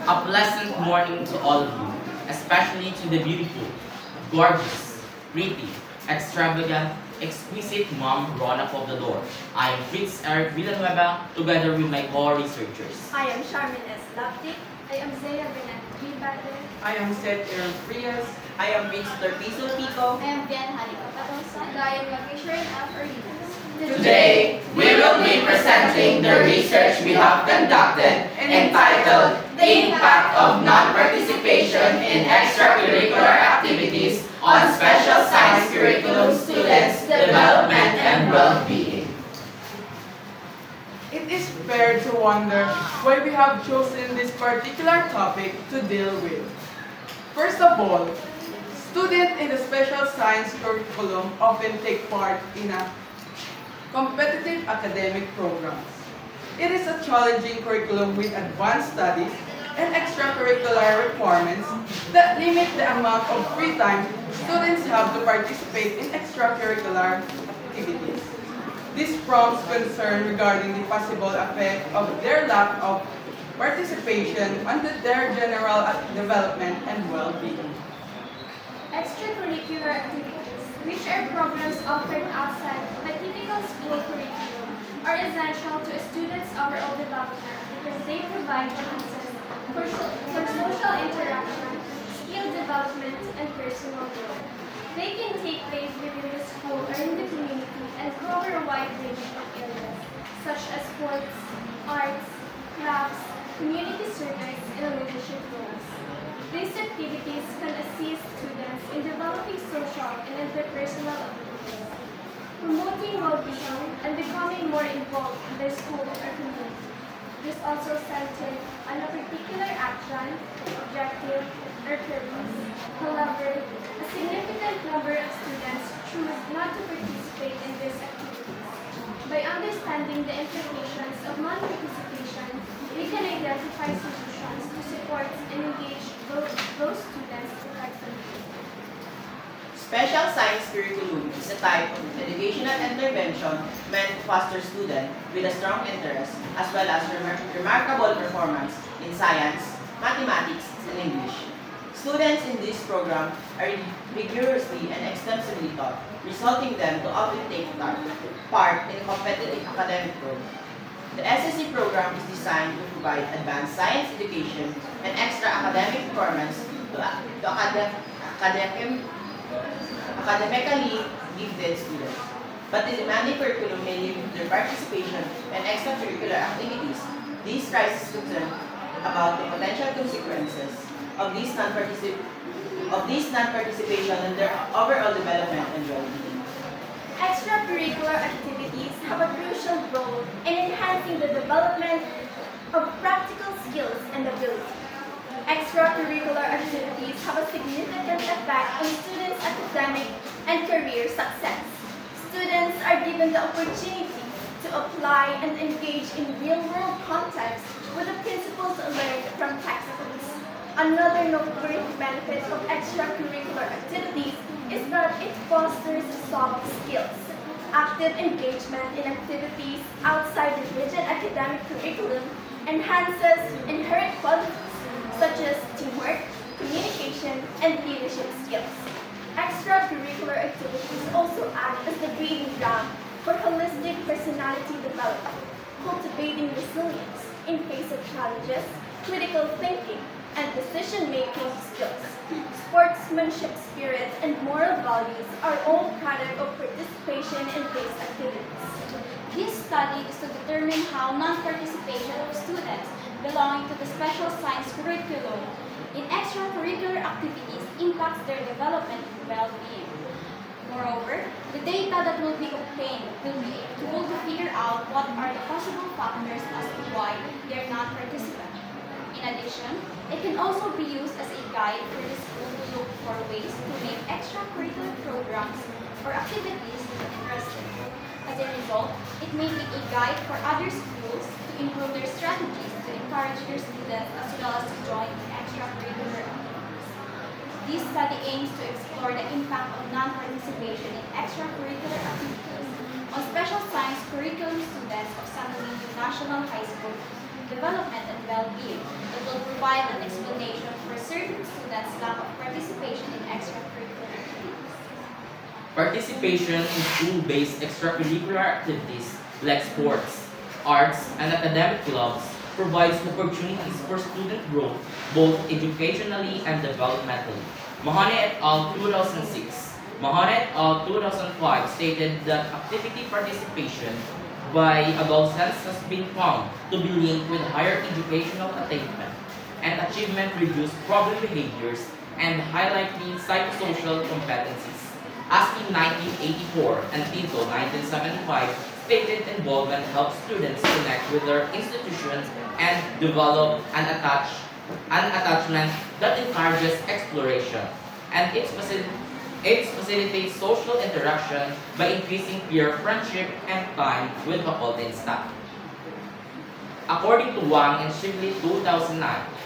A pleasant morning to all of you, especially to the beautiful, gorgeous, pretty, extravagant, exquisite Mom Rona Poblador. I am Fritz Eric Villanueva, together with my co-researchers. I am Charmin S. Laptik. I am Zaya Bernat Gilbate. I am Seth Aaron Frias. I am Vince Torpizo Pico. I am Bian Halika Patosa. And I am Lavisha F. Arinas. Today, we will be presenting the research we have conducted entitled The Impact of Non-Participation in Extracurricular Activities on Special Science Curriculum Students' Development and Well-Being. It is fair to wonder why we have chosen this particular topic to deal with. First of all, students in the special science curriculum often take part in a competitive academic programs. It is a challenging curriculum with advanced studies and extracurricular requirements that limit the amount of free time students have to participate in extracurricular activities. This prompts concern regarding the possible effect of their lack of participation on their general development and well-being. Extracurricular activities, which are programs offered outside the typical school curriculum, are essential to a student's overall development because they provide chances for social interaction, skill development, and personal growth. They can take place within the school or in the community and cover a wide range of areas, such as sports, arts, crafts, community service, and leadership roles. These activities can assist students in developing social and interpersonal abilities, promoting well-being, and becoming more involved in their school or community. This also centered on a particular action, objective, or purpose. However, a significant number of students choose not to participate in these activities. By understanding the implications of non-participation, we can identify solutions to support and engage those students effectively. Special science curriculum is a type of educational intervention meant to foster students with a strong interest as well as remarkable performance in science, mathematics, and English. Students in this program are rigorously and extensively taught, resulting them to often take part in competitive academic program. The SSC program is designed to provide advanced science education and extra academic performance to academically gifted students. But the demanding curriculum may limit their participation in extracurricular activities. This raises concern about the potential consequences of this non-participation in their overall development and well-being. Extracurricular activities have a crucial role in enhancing the development of practical skills and abilities. Extracurricular activities have a significant effect on students' academic and career success. Students are given the opportunity to apply and engage in real-world contexts with the principles learned from textbooks. Another noteworthy benefit of extracurricular activities is that it fosters soft skills. Active engagement in activities outside the rigid academic curriculum enhances inherent qualities such as teamwork, communication, and leadership skills. Extracurricular activities also act as the breeding ground for holistic personality development, cultivating resilience in face of challenges, critical thinking, and decision-making skills. Sportsmanship spirit and moral values are all product of participation in these activities. This study is to determine how non-participation of students belonging to the special science curriculum in extracurricular activities impacts their development and well-being. Moreover, the data that will be obtained will be a tool to figure out what are the possible factors as to why they are not participating. In addition, it can also be used as a guide for the school to look for ways to make extracurricular programs or activities interesting. As a result, it may be a guide for other schools to improve their strategies to encourage their students as well as to join in extracurricular activities. This study aims to explore the impact of non-participation in extracurricular activities on special science curriculum students of Santo Niño National High School development and well-being that will provide provide an explanation for certain students' lack of participation in extracurricular activities. Participation in school-based extracurricular activities like sports, arts, and academic clubs provides opportunities for student growth both educationally and developmentally. Mahoney et al. 2006, Mahoney et al. 2005 stated that activity participation by adolescents has been found to be linked with higher educational attainment and achievement, reduced problem behaviors, and highlighting psychosocial competencies. As in 1984 and Tito 1975 stated involvement helps students connect with their institutions and develop an attachment that encourages exploration, and it facilitates social interaction by increasing peer friendship and time with faculty and staff. According to Wang and Shibley 2009,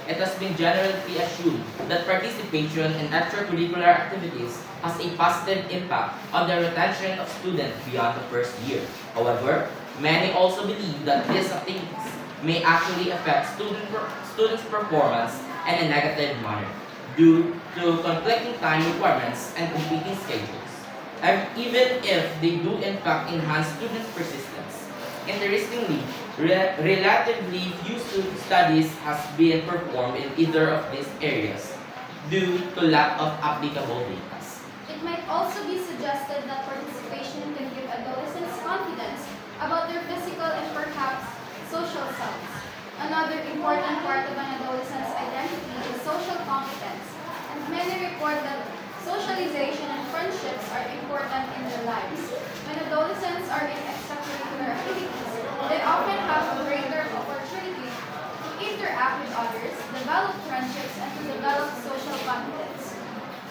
it has been generally assumed that participation in extracurricular activities has a positive impact on the retention of students beyond the first year. However, many also believe that these activities may actually affect students' performance in a negative manner due to conflicting time requirements and competing schedules, and even if they do in fact enhance students' persistence. Interestingly, relatively few studies has been performed in either of these areas due to lack of applicable data. It might also be suggested that participation can give adolescents confidence about their physical and perhaps social selves. Another important part of an adolescent's identity is social competence, and many report that socialization and friendships are important in their lives. When adolescents are in extracurricular activities, they often have a greater opportunity to interact with others, develop friendships, and to develop social competence.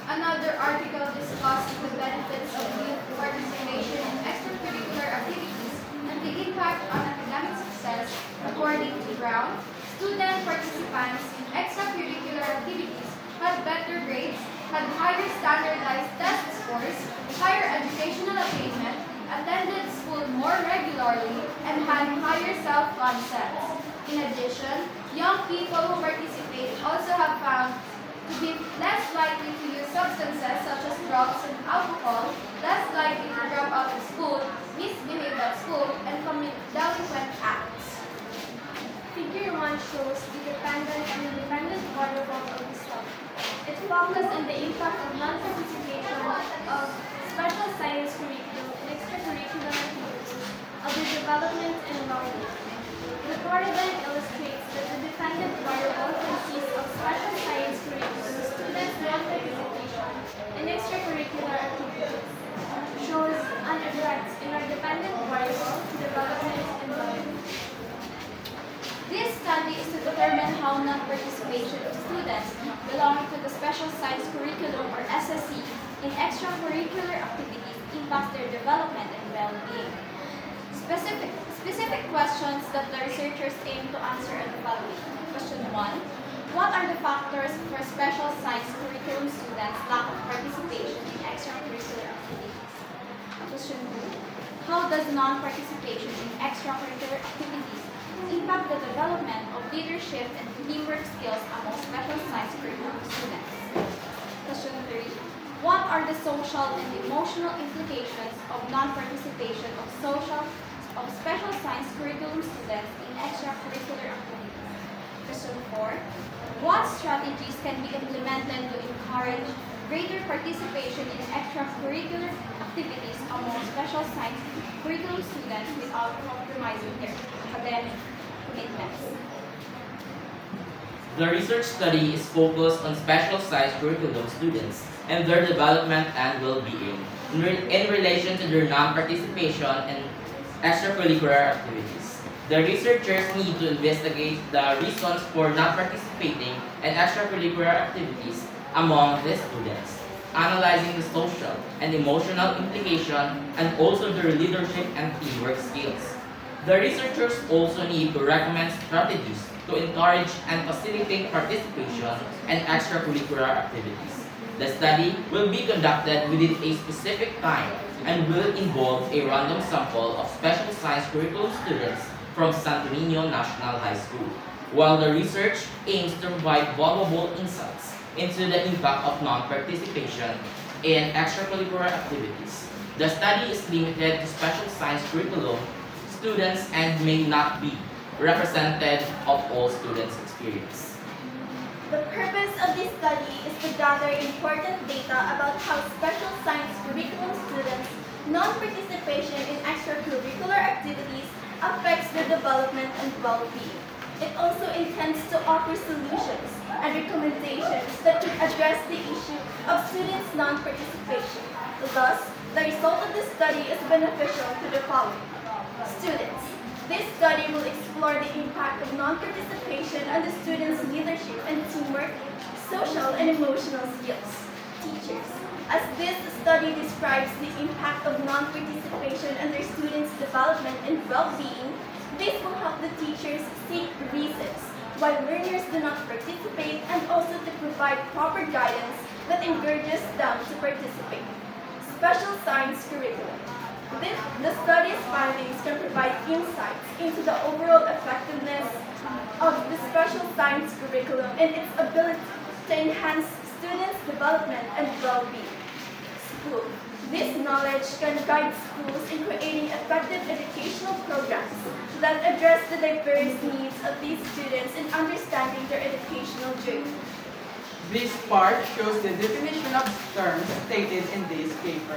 Another article discussed the benefits of youth participation in extracurricular activities and the impact on academic success. According to Brown, student participants in extracurricular activities had better grades, had higher standardized test scores, higher educational attainment, attended school more regularly, and had higher self-concepts. In addition, young people who participate also have found to be less likely to use substances such as drugs and alcohol, less likely to drop out of school, misbehave at school, and commit delinquent acts. Figure 1 shows the dependent and independent variable of the study. It focuses on the impact of non-participation of special science curriculum and extracurricular activities of the development and learning. The paradigm illustrates that the dependent variable consists of special science curriculum students' non-participation in extracurricular activities, shows an effect in our dependent variable development and learning. This study is to determine how non-participation of students belonging to the Special Science Curriculum or SSC in extracurricular activities impacts their development and well-being. Specific questions that the researchers aim to answer are the following. Question 1. What are the factors for special science curriculum students' lack of participation in extracurricular activities? Question 2. How does non-participation in extracurricular activities impact the development of leadership and teamwork skills among special science curriculum students? Question 3. What are the social and emotional implications of non-participation of special science curriculum students in extracurricular activities? Question 4. What strategies can be implemented to encourage greater participation in extracurricular activities among special science curriculum students without compromising their academic commitments? The research study is focused on special science curriculum students and their development and well-being in relation to their non-participation in extracurricular activities. The researchers need to investigate the reasons for not participating in extracurricular activities among the students, analyzing the social and emotional implication and also their leadership and teamwork skills. The researchers also need to recommend strategies to encourage and facilitate participation in extracurricular activities. The study will be conducted within a specific time and will involve a random sample of special science curriculum students from Santo Niño National High School. while the research aims to provide valuable insights into the impact of non-participation in extracurricular activities. The study is limited to special science curriculum students and may not be representative of all students' experience. The purpose of this study is to gather important data about how special science curriculum students' non-participation in extracurricular activities affects their development and well-being. It also intends to offer solutions and recommendations that could address the issue of students' non-participation. Thus, the result of this study is beneficial to the following. Students. This study will explore the impact of non-participation on the students' leadership and teamwork, social and emotional skills. Teachers. As this study describes the impact of non-participation on their students' development and well-being, this will help the teachers seek reasons why learners do not participate and also to provide proper guidance that encourages them to participate. Special science curriculum. The study's findings can provide insights into the overall effectiveness of the special science curriculum and its ability to enhance students' development and well-being. School. This knowledge can guide schools in creating effective educational programs that address the diverse needs of these students in understanding their educational journey. This part shows the definition of terms stated in this paper.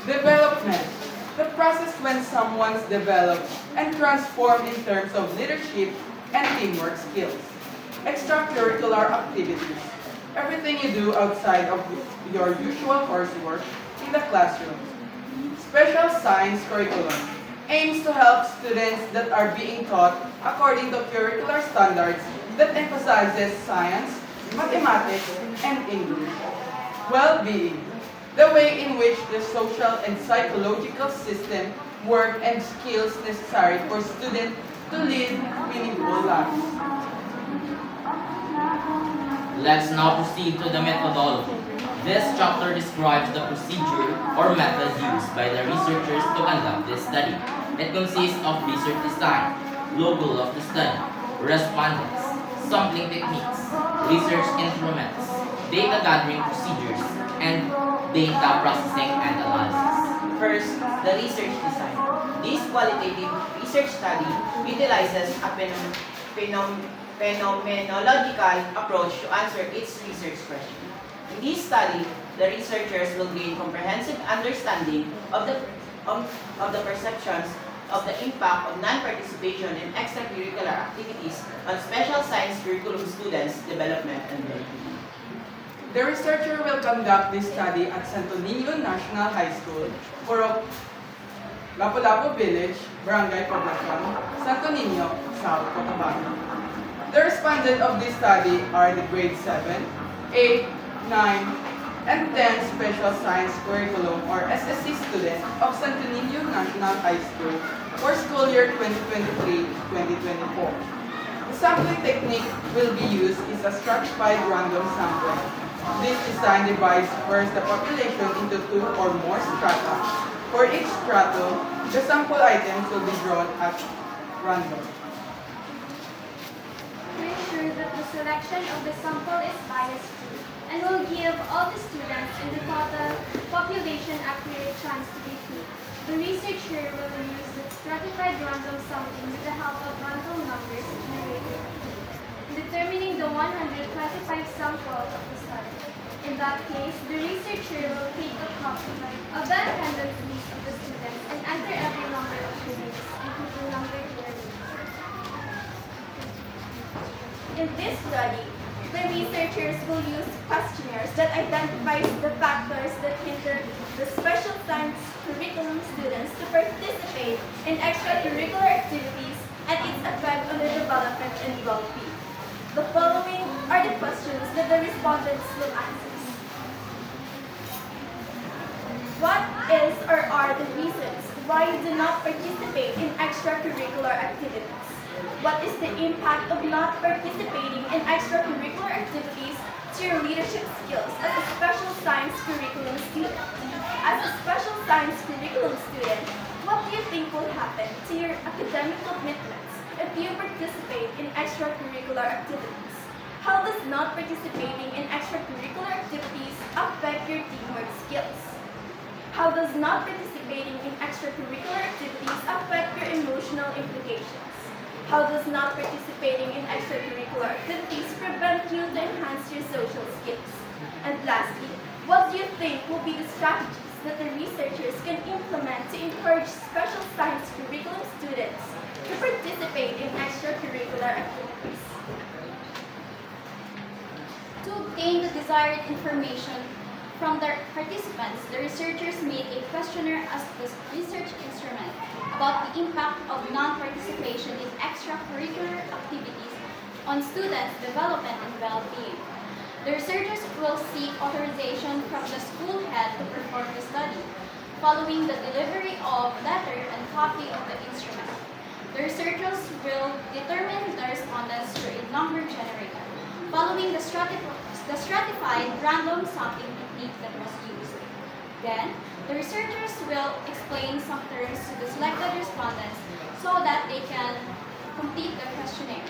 Development. The process when someone's developed and transformed in terms of leadership and teamwork skills. Extracurricular activities. Everything you do outside of your usual coursework in the classroom. Special science curriculum aims to help students that are being taught according to curricular standards that emphasizes science, mathematics, and English. Well-being. The way in which the social and psychological system work and skills necessary for students to lead meaningful lives. Let's now proceed to the methodology. This chapter describes the procedure or method used by the researchers to conduct this study. It consists of research design, logo of the study, respondents, sampling techniques, research instruments, data gathering procedures, and data processing and analysis. First, the research design. This qualitative research study utilizes a phenomenological approach to answer its research question. In this study, the researchers will gain comprehensive understanding of the perceptions of the impact of non-participation in extracurricular activities on special science curriculum students' development and well-being. The researcher will conduct this study at Santo Niño National High School, Purok, Lapu-Lapu Village, Barangay Poblacion, Santo Niño, South Cotabato. The respondents of this study are the grade 7, 8, 9, and 10 Special Science Curriculum or SSC students of Santo Niño National High School for school year 2023-2024. The sampling technique will be used is a stratified random sampling. This design divides first the population into 2 or more strata. For each stratum, the sample items will be drawn at random. To ensure that the selection of the sample is bias-free and will give all the students in the total population accurate chance to be free, the researcher will use the stratified random sampling with the help of random numbers generated, determining the 125 samples of the study. In that case, the researcher will take a copy of the attendance list of the students and enter every number of students into the number here. In this study, the researchers will use questionnaires that identifies the factors that hinder the special science curriculum students to participate in extracurricular activities and its effect on their development and well-being. The following are the questions that the respondents will answer. What is or are the reasons why you do not participate in extracurricular activities? What is the impact of not participating in extracurricular activities to your leadership skills as a special science curriculum student? As a special science curriculum student, what do you think will happen to your academic commitments if you participate in extracurricular activities? How does not participating in extracurricular activities affect your teamwork skills? How does not participating in extracurricular activities affect your emotional implications? How does not participating in extracurricular activities prevent you to enhance your social skills? And lastly, what do you think will be the strategies that the researchers can implement to encourage special science curriculum students to participate in extracurricular activities? To obtain the desired information from the participants, the researchers made a questionnaire as the research instrument about the impact of non-participation in extracurricular activities on students' development and well-being. The researchers will seek authorization from the school head to perform the study, following the delivery of letter and copy of the instrument. The researchers will determine the respondents through a number generator, following the stratified random sampling technique that was used. Then, the researchers will explain some terms to the selected respondents so that they can complete the questionnaire,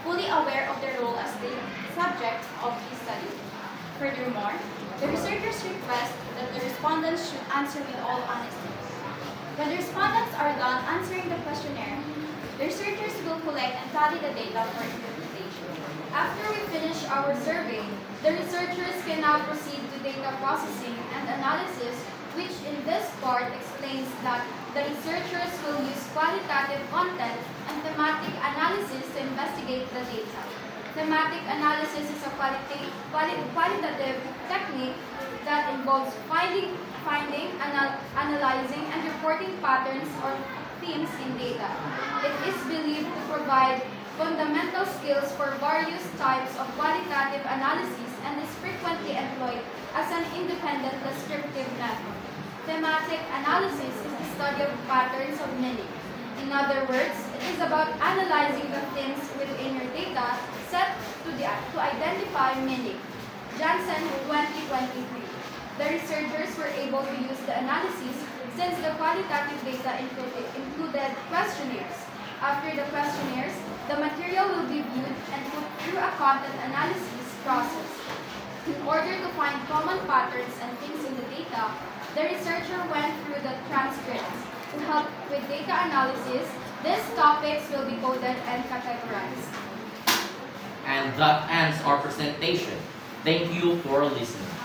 fully aware of their role as the subject of the study. Furthermore, the researchers request that the respondents should answer with all honesty. When the respondents are done answering the questionnaire, the researchers will collect and tally the data for interpretation. After we finish our survey, the researchers can now proceed to data processing and analysis, which in this part explains that the researchers will use qualitative content and thematic analysis to investigate the data. Thematic analysis is a qualitative technique that involves finding, analyzing, and reporting patterns or themes in data. It is believed to provide fundamental skills for various types of qualitative analysis and is frequently employed as an independent descriptive method. Thematic analysis is the study of patterns of meaning. In other words, it is about analyzing the themes within your data set to identify meaning. Janssen 2023. The researchers were able to use the analysis since the qualitative data included questionnaires. After the questionnaires, the material will be viewed and put through a content analysis process. In order to find common patterns and things in the data, the researcher went through the transcripts. To help with data analysis, these topics will be coded and categorized. And that ends our presentation. Thank you for listening.